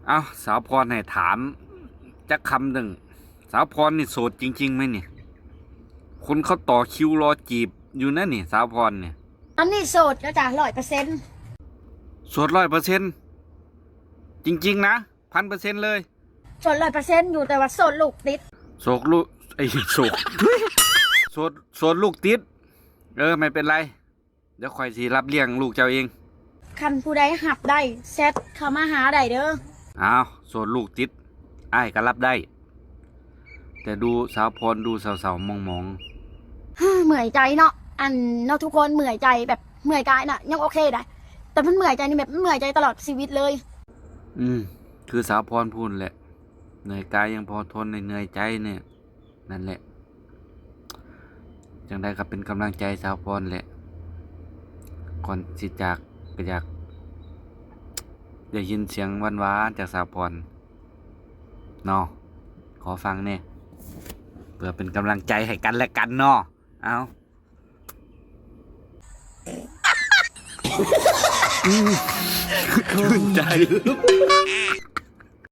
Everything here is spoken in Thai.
เอาสาวพรให้ถามจักคำหนึ่งสาวพรนี่โสดจริงๆไหมเนี่ยคนเขาต่อคิวรอจีบอยู่นั่นนี่สาวพรเนี่ยอันนี้โสดแล้วจ้ะ100%โสด100%จริงๆนะ1,000%เลยโสด100%อยู่แต่ว่าโสดลูกติดโสดลูกไอ้โสดโสดลูกติดไม่เป็นไรเดี๋ยวคอยสิรับเลี้ยงลูกเจ้าเองคันผู้ใดหับได้แซดเข้ามาหาได้เด้ออ้าวโสดลูกติดอ้ายก็รับได้แต่ดูสาวพรดูสาวๆมองเหมื่อยใจเนาะอันเนาะทุกคนเหมื่อยใจแบบเหมื่อยกายน่ะยังโอเคได้แต่มันเหมื่อยใจนี่แบบเหมื่อยใจตลอดชีวิตเลยคือสาวพรพูดแหละเหนื่อยกายยังพอทนในเหนื่อยใจเนี่ยนั่นแหละจังได้ก็เป็นกำลังใจสาวพรแหละก่อนสิจากก็อยากได้ยินเสียงหวานๆจากสาวพรเนาะขอฟังเนี่ยเพื่อเป็นกำลังใจให้กันและกันเนาะเอาชื่นใจ